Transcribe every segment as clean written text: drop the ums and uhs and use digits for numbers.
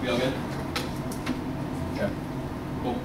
We all good? Okay. Cool.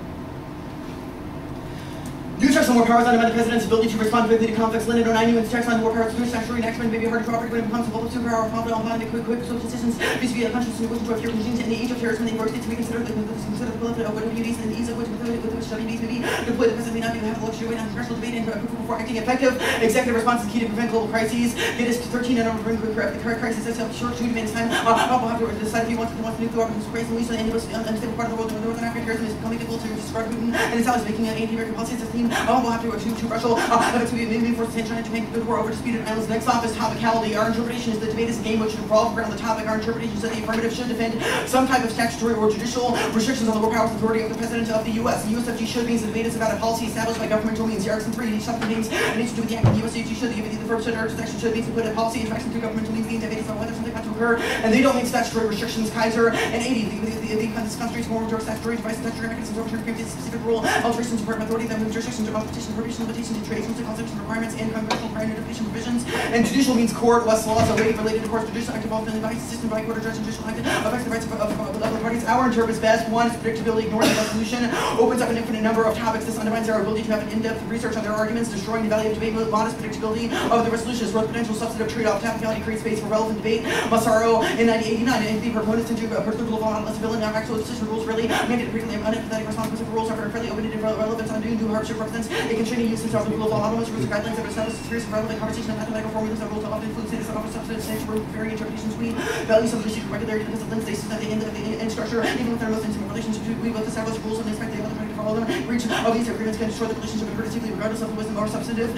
New checks on more powers on the president's ability to respond quickly to conflicts. London 09 new checks on more powers to do statutory enactment may be hard to cooperate when it comes to multiple superpower conflict on binding quick social decisions. These be a country's negotiation for a few conditions in the age of terrorism. The states to be considered the benefit of WDs and the ease of which WDs may be deployed. The president may not be have the luxury to wait on congressional debate and approval before acting effective. Executive response is key to prevent global crises. It is 13 and over bring correct the current crisis as short to demand time. We'll have to decide if he wants nuclear weapons to raise the least in the unstable part of the world. Northern African terrorism is becoming difficult to describe Putin and his allies making an anti-American policy system. We'll have to to Russia, to be moving forces in China to make good war over disputed islands. Next off is topicality. Our interpretation is the debate is a game which should revolve around the topic. Our interpretation is that the affirmative should defend some type of statutory or judicial restrictions on the war powers authority of the President of the U.S. The USFG should means the debate is about a policy established by governmental means. The Article 3 each subcontains and needs to do with the act of the USFG should the verb should section should means to put a policy in action through governmental means. The debate is on whether something ought to occur, and they don't mean statutory restrictions. Kaiser and 80. The constitution more major statutory device statutory mechanisms overturn previous specific rule alterations of authority that move jurisdictions of petition prohibition limitation to trade constitutional requirements and congressional prior notification provisions. And judicial means court. Westlaw is a way related to court's judicial act involved in the body system by court or judge and judicial act affects the rights of other parties. Our interpret is best. One is predictability, ignoring the resolution, opens up an infinite number of topics. This undermines our ability to have an in-depth research on their arguments, destroying the value of debate with modest predictability of the resolutions. Growth potential substantive trade-off. Topicality creates space for relevant debate. Massaro in 1989 and the proponents into a particular law on less ability now actual decision rules really mandated frequently unempathetic response to rules are fairly open-ended relevance on undue hardship represents a constraining use of the rule of law. Rules and guidelines that establish a series of relevant conversation and mathematical formulas that rules often influence status and offer substance and varying interpretations. We value some procedure regularity because of lens stasis at the end of the end structure. Even with our most intimate relationships, we both establish rules and expect the other party to follow them. Breach of these agreements can destroy the relationship courteously regardless of the wisdom or substantive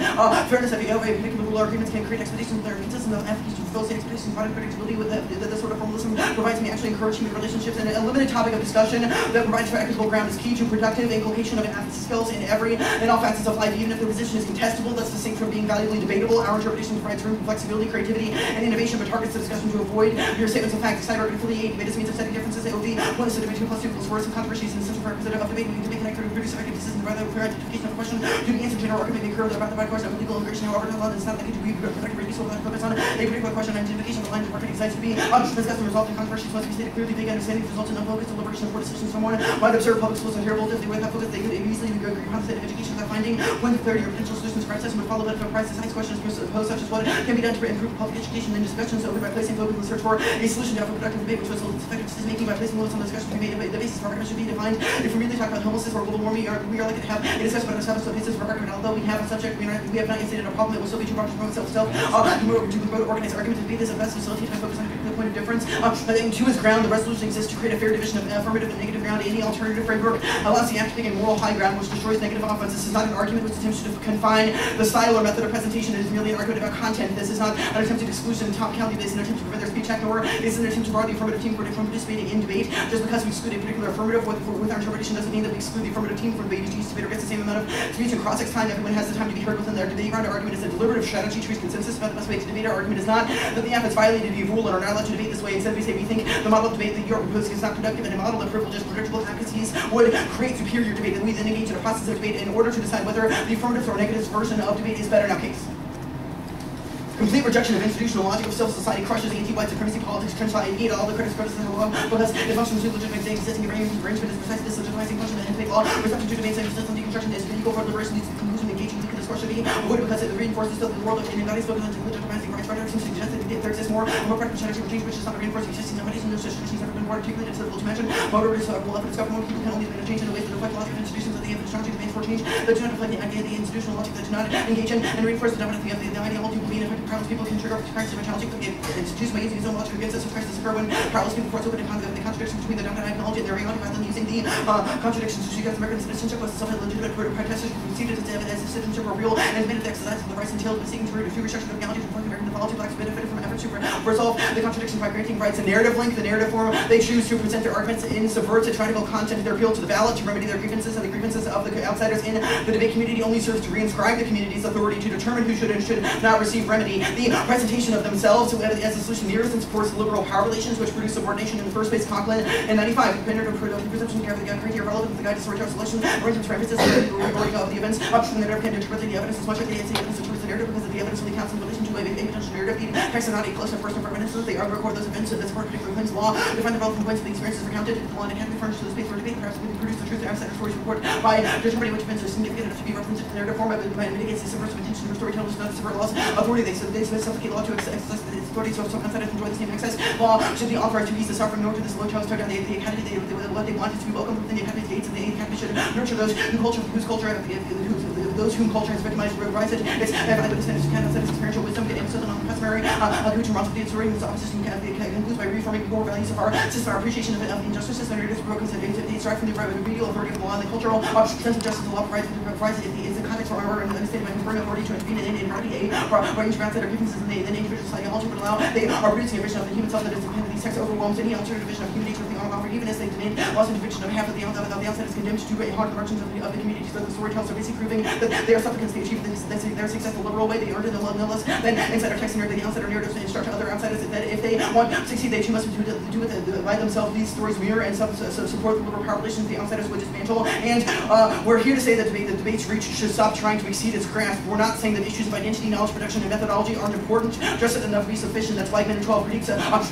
fairness of a particular rule or agreements can create expectations that are consistent with application to fulfill expectations and predictability with the sort of formalism provides me actually encourage human relationships. And a limited topic of discussion that provides for equitable ground is key to productive inculcation of empathy skills in all facets of life. Even if the position is contestable, that's distinct from being valuably debatable. Our interpretation provides room for flexibility, creativity, and innovation, but targets the discussion to avoid your statements of fact, decide or affiliate. Debate is means of setting differences. It will be one is the debate 2 plus 2 equals words and controversies and essential representative of debate. We can debate connect to produce effective decisions rather than clear identification of the question. Do the answer general argument may occur about the right question of legal immigration, however, not allowed is not likely to be productive or useful without focus on a particular question. Identification of the line of market decides to be discussed and resolved in controversies must be stated clearly. Big understanding results in unfocused deliberation of poor decisions. Someone might observe public schools and hear both if they would have focus, they could easily agree on the state of education without finding 130 or potential solutions for access would follow that if a price next questions posed such as what can be done to improve public education and discussions over by placing focus in the search for a solution to offer productive debate which was effective decision making by placing limits on the discussion to be made. The basis for argument should be defined. If we really talk about homelessness or global warming, we are likely to have a discussion about the basis for argument. Although we have a subject, we have not yet stated a problem, it will still be too broad to promote itself. To organize argument to debate this at best facilitate by focus on a point of difference. To his ground, the resolution exists to create a fair division of affirmative and negative ground. Any alternative framework allows the act to take a moral high ground which destroys negative offense. This is not an argument which attempts to confine the style or method of presentation. It is merely an argument about content. This is not an attempt at exclusion. Topicality is an attempt to prevent their speech act, nor is an attempt to bar the affirmative team from participating in debate. Just because we exclude a particular affirmative with our interpretation doesn't mean that we exclude the affirmative team from debate. Each debater gets the same amount of speech and cross-ex time. Everyone has the time to be heard within their debate ground. Our argument is a deliberative strategy to reach consensus about the best way to debate. Our argument is not that the app has violated a rule and are not allowed to debate this way. Instead, we say we think the model of debate that you're proposing is not productive, and a model of privileged, predictable advocacies would create superior debate. And we then engage in a process of debate in order to decide whether the affirmative or negative version of debate is better. Now, case. Complete rejection of institutional logic of civil society crushes anti-white supremacy politics, trenched by all the critics criticism of law, because it functions to legitimate existing arrangement is precisely this legitimizing function of debate law. Reception to debates and resistance and deconstruction is equal for liberation leads to the conclusion engaging in discourse should be avoided because it reinforces the world of embodies focus on legitimizing rights. Right seems to suggest that there exists more practical strategy for change which is not reinforcing existing nominations. Those traditions have been more articulated. It's difficult to imagine. However, it is will evidence more people can only change in ways that reflect logic of institutions that they have strategy demands for change that do not reflect the idea of the institutional logic that do not engage in and reinforce the dominance of the ideology will be an effective problems people can trigger crisis of challenging the institution by using his own logic against us. Crisis occur when powerless people force open the contradiction between the dominant ideology and their reality rather than using the contradictions to suggest American citizenship was self legitimate protesters who conceded as if citizenship were real and admitted the exercise of the rights entailed by seeking to restriction of reality to reflect American mythology. Blacks benefited from efforts to resolve the contradiction by granting rights a narrative length, the narrative form they choose to present their arguments in subverts a tyrannical content. Their appeal to the ballot to remedy their grievances and the grievances of the outsiders in the debate community only serves to reinscribe the community's authority to determine who should and should not receive remedy. The presentation of themselves as a solution mirrors and supports liberal power relations which produce subordination in the first place. Conklin in 95 compared to presumption of the criteria relevant to the guidance to selection arrangements for emphasis on the recording of the events and the narrative can interpret the evidence as much as the evidence interprets the narrative because of the evidence only counts in relation to a potential narrative feed. Text are not a close up personal reminiscences. They are record those events that support particular claims of law. Define the relevant points of the experiences recounted. The law and academy furnish to the space for debate. Perhaps we can produce the truth and outside stories report by determining which events are significant enough to be referenced in the narrative format, but mitigates the subversive intention of storytellers, not the subvert laws. Authority, they supplicate law to exercise its authority, so some outsiders enjoy the same access. Law should be authorized to ease the suffering, nor to this low child start down the academy. What they want is to be welcomed within the academy's gates, and the academy should nurture those whom culture has victimized, rise it. It's eyewitness experiential wisdom, getting something on the customary, who to responsibility and story, whose opposition concludes by reforming core values of our system, our appreciation of injustices, and it is broken, so they strive from the remedial authority of the law and the cultural sense of justice. The law provides the context for our state of conferring authority to intervene in party a range of outside of grievances in the individual ideology, but allow they are producing a vision of the human self that is dependent. These texts overwhelms any alternative vision of human nature of the honor, even as they demand loss and conviction of half of the outside is condemned to great harm to the margins of the community. So the storytellers are basically proving that they are supplicants, they achieve their success the liberal way, they earned it no less than insider text and the outsider narratives and instruct other outsiders that if they want to succeed, they too must do it by themselves. These stories mirror and support the liberal power relations the outsiders would dismantle. And we're here to say that the debate's reach should stop trying to exceed its grasp. We're not saying that issues of identity, knowledge, production, and methodology aren't important, just enough to be sufficient. That's why Men in 12 critiques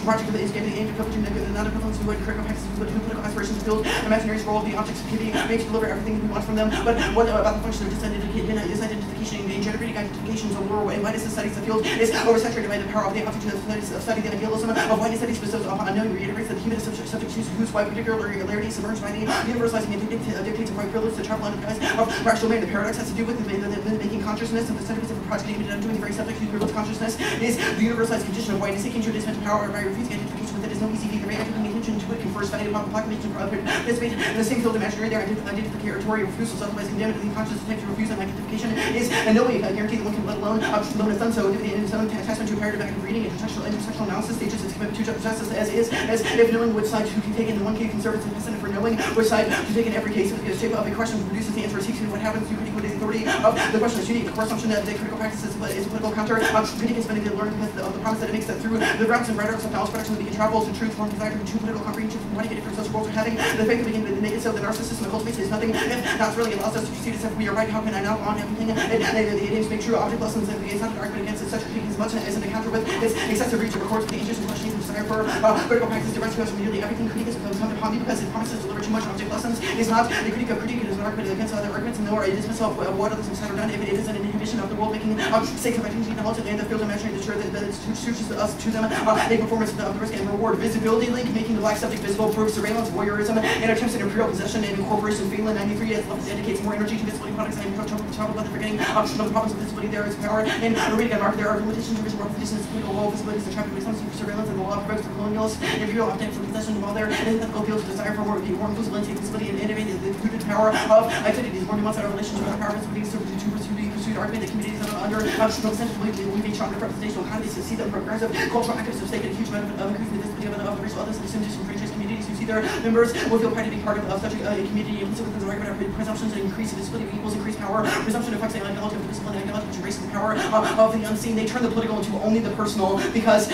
project is giving the aim to coverage and not equivalence to critical practices who political aspirations build imaginaries role of the objects of activity, made to deliver everything we want from them. But what about the function of disidentification and generating identifications of rural and white studies? The field is oversaturated by the power of the object of study. The idealism of white studies bestows upon unknown reiterates that the human is subject to whose white particularity submerged by the universalizing dictates of white privilege, the travel guise of rational man. The paradox has to do with the making consciousness of the studies of the project aimed at undoing the very subject whose privileged consciousness is the universalized condition of whiteness, seeking to dispense power by refusing identification with it is no easy feat. The very actively attention to it confers study upon proclamation for other participate in the same field imaginary. Their identificatory refusals, otherwise condemned to the conscious attempt to refuse identification is in no way a guarantee that one can let alone has done so. In some attachment to comparative active reading and intersectional analysis stages its commitment to justice as if knowing which side to take in one case conservative and precedent for knowing which side to take in every case. The shape of a question produces the answer seeks to what happens to critical authority of the question is unique. The core assumption that the critical practice is a political counter. Critique is been to learn because of the promise that it makes that through the routes and rhetorics of knowledge production we can travel to truth, form, desire to political comprehension from what different social worlds are having. The faith that we can make it so the narcissism cultivates is nothing if not really allows us to proceed as if we are right. How can I now on everything? The aims make true object lessons and it's not an argument against such critique as much as an encounter with its excessive reach. It records the ages and questions and desire for critical practice directs us from nearly everything. Critique is incumbent upon me because it promises to deliver too much object lessons. It's not a critique of critique, it is an argument against other arguments, and nor a dismissal of what others have said or done. If it is an inhibition of the world making sake of identity, knowledge, and the field of imaginary to ensure that it suits us to them a performance of the risk and reward. Visibility link, making the black subject visible, proves surveillance, voyeurism, and attempts at imperial possession and incorporation. Phelan 93 dedicates more energy to visibility products and talk about the forgetting of the problems of visibility. There is power in reading and mark. There are limitations to visual representations. Political role visibility is attractive response to surveillance, and the law provokes the colonialists and imperial optics for possession. While there is ethical appeal to desire for more inclusive visibility and innovative the rooted power of identities. More nuanced our relations with the power of visibility to pursue argument that communities under essentially believe each other representational economies to see them progressive cultural activists have taken a huge amount of increasing visibility of the racial others and distinguished from free communities who see their members will feel proud to be part of such a community implicit within the regular presumptions and increase visibility equals increased power. Presumption affects the ideology of the visible and ideology which embraces the power of the unseen. They turn the political into only the personal because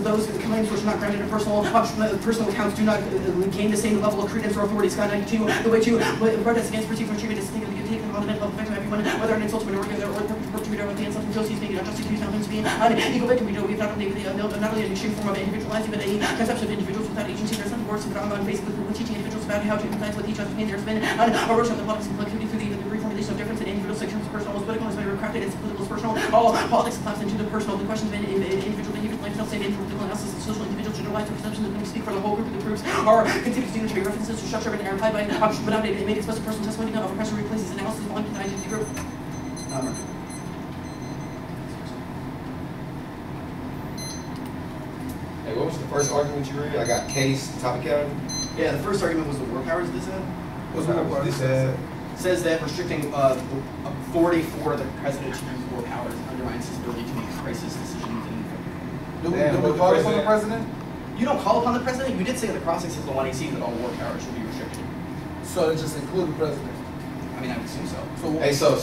those claims which are not grounded in personal accounts do not gain the same level of credence or authority. Sky 92, the way to protest against perceived treatment is to take the fundamental effect of everyone, whether an insult to minority or perpetrator of the insult and he's making unjust accused of him to be an equal victim. We know we've not only an extreme form of individualizing, but a conception of individuals without agency. There's nothing worse than on Facebook with teaching individuals about how to empathize with each other's pain. There's been an erosion of the public's collectivity through the reformulation of difference in individuals, like terms of personal as political, as been crafted as political as personal. All politics collapse into the personal. The questions of individual behavior, lifestyle, state, and political analysis of social individuals generalize the perception that we speak for the whole group of the groups are considered unitary references to structure and are implied by but not made explicit personal testimony of oppression replaces analysis of one identity group. Hey, what was the first argument you read? I got case, topicality. Yeah, the first argument was the war powers this had. What's the war powers this had? Says that restricting authority for the president to use war powers undermines his ability to make crisis decisions. Do we call upon the president? You don't call upon the president. You did say in the crossing of the 1AC that all war powers should be restricted. So it just include the president. I mean, I would assume so. Hey, so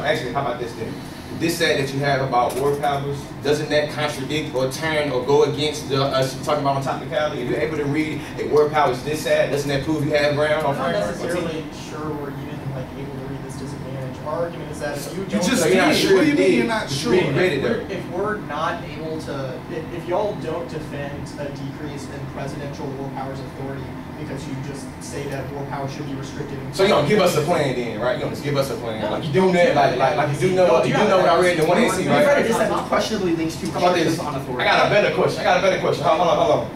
actually, how about this then? This set that you have about war powers, doesn't that contradict or turn or go against the us talking about on topicality? If you're able to read a war powers this sad, doesn't that prove you have ground on I'm not framework? necessarily sure we're even like able to read this disadvantage. argument is that if you You don't, just you're not did. sure What do you it mean did. you're not Just sure? read it. if we're not able to, if y'all don't defend a decrease in presidential war powers authority because you just say that war powers should be restricted. So you gonna give us a plan then, right? You gonna just give us a plan, like you do that, like you do know what I read in the 1AC, We've read a right? dissent which questionably links to How about this? on authority. I got a better question. Hold on.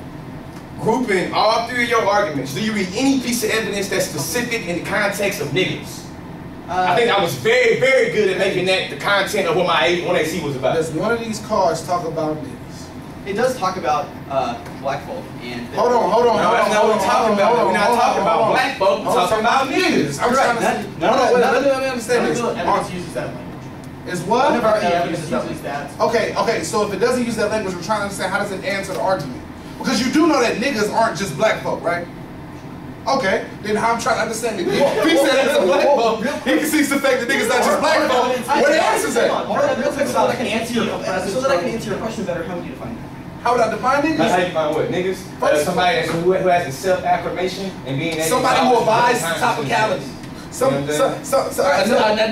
Grouping all three of your arguments, do you read any piece of evidence that's specific in the context of niggas? I think I was very, very good at making that the content of what my 1AC was about. Does one of these cards talk about niggas? It does talk about black folk and. Hold on. No, that's not what we're talking about. We're not talking about black folk. We're talking about niggas. I'm trying to. Let me understand this. Evidence uses that language. Is what? None of our evidence uses that. Okay. So if it doesn't use that language, we're trying to understand how does it answer the argument? Because you do know that niggas aren't just black folk, right? Okay, then how I'm trying to understand it. If he said it's a black folk, he can see the fact that niggas not just black folk. Where the answer's at? Real quick, so that I can answer your question better, how would you define that? How would I define How niggas? you define what? Niggas? Somebody who has a self-affirmation and being able Somebody who abides topicality. Hold on. A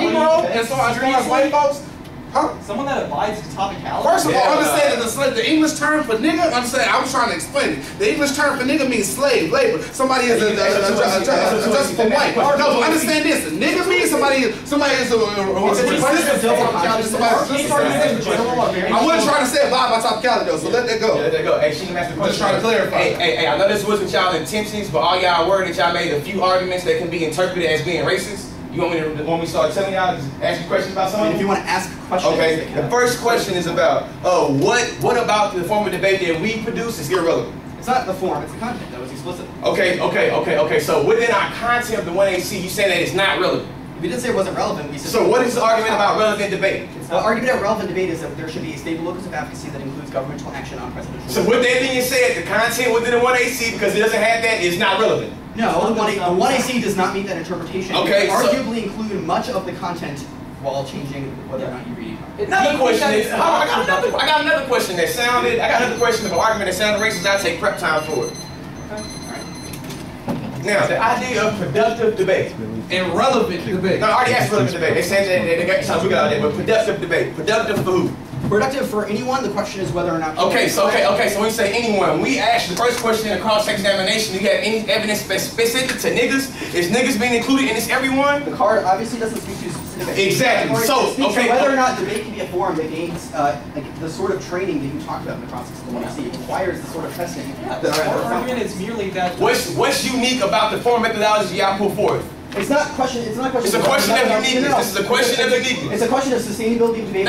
Negro and so as far as white folks. Huh? Someone that abides to topicality. First of all, understand that the English term for nigga, I'm trying to explain it. The English term for nigga means slave, labor. Somebody is just for white. No, understand this. A nigga means somebody is I wasn't trying to say abide by topicality though, so let that go. Yeah, let that go. Hey, she can ask the question. Just trying to clarify. Hey, I know this wasn't y'all intentions, but all y'all worried that y'all made a few arguments that can be interpreted as being racist. You want me to start telling y'all, just ask you questions about something? If you want to ask questions. Okay, the first question is about, what about the form of debate that we produce is irrelevant? It's not the form, it's the content that was explicit. Okay. So within our content of the 1AC, you say that it's not relevant. We didn't say it wasn't relevant. We said So what is the argument about relevant debate? The argument of relevant debate is that there should be a stable locus of advocacy that includes governmental action on presidential. So with that being said, the content within the 1AC, because it doesn't have that, is not relevant. No, the 1AC does not meet that interpretation. Okay, It can arguably include much of the content while changing whether or not you read it. Another question is, I got another question that sounded, I got another question of an argument that sounded racist. I take prep time for it. Now, the idea of productive debate. And relevant debate. No, I already asked relevant debate. They said that they got something we got out there, but productive debate. Productive for who? Productive for anyone. The question is whether or not. Okay, so when you say anyone, we asked the first question in the cross-examination, do you have any evidence specific to niggas? Is niggas being included in this everyone? The card obviously doesn't speak to specific. Exactly. So, it speaks okay. to whether or not debate can be a forum that gains like the sort of training that you talked about in the process of the 1AC. It requires the sort of testing. Our argument is merely that. What's unique about the forum methodology y'all put forth? It's not a question. It's not a question. It's a question of uniqueness. This is a question of uniqueness. It's a question of sustainability of debate.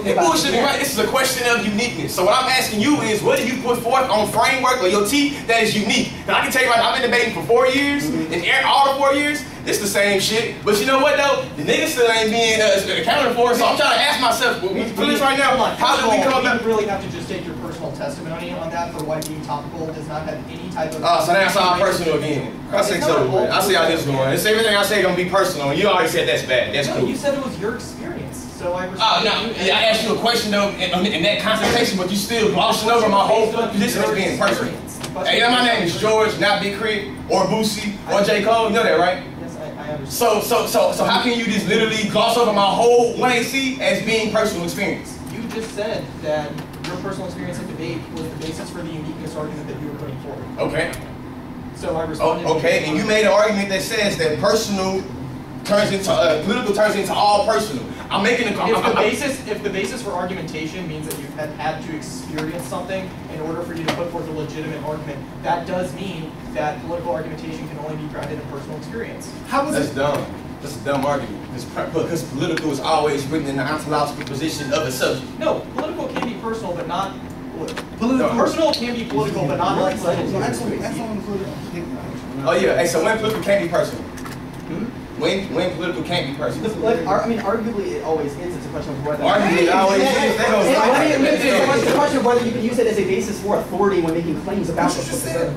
They bullshit me, right? This is a question of uniqueness. So what I'm asking you is, what do you put forth on framework or your teeth that is unique? And I can tell you right now, I've been debating for 4 years, and all the 4 years, it's the same shit. But you know what though? The niggas still ain't being accounted for. So I'm trying to ask myself, for this right now, how do we come about? You really have to just take your personal testimony on that for why being topical does not have any type of. So that's all personal again. I say so. I see how this is going. It's everything I say gonna be personal. You already said that's bad. That's no, cool. You said it was your experience. So I. Oh no! I asked you a question though in that consultation, but you still glossing over my whole position as being personal. Hey, my name is George, not Big Crit or Boosie or J. Cole. You know that, right? Yes, I understand. So how can you just literally gloss over my whole 1AC as being personal experience? You just said that your personal experience in debate was the basis for the uniqueness argument that you were putting forward. Okay. So I responded. Okay, and you made an argument that says that personal turns into political turns into all personal. I'm making a if the basis for argumentation means that you've had to experience something in order for you to put forth a legitimate argument, that does mean that political argumentation can only be grounded in personal experience. How was That's it? dumb. That's a dumb argument. Because political is always written in the ontological position of a subject. No, political can be personal, but not political. Political. Personal can be political, but not like That's all included. Oh yeah. Hey, so when political can't be personal? When political can't be personal? Arguably it always is. It's a question of whether. Arguably it always is. It's a question of whether you can use it as a basis for authority when making claims about What you just said.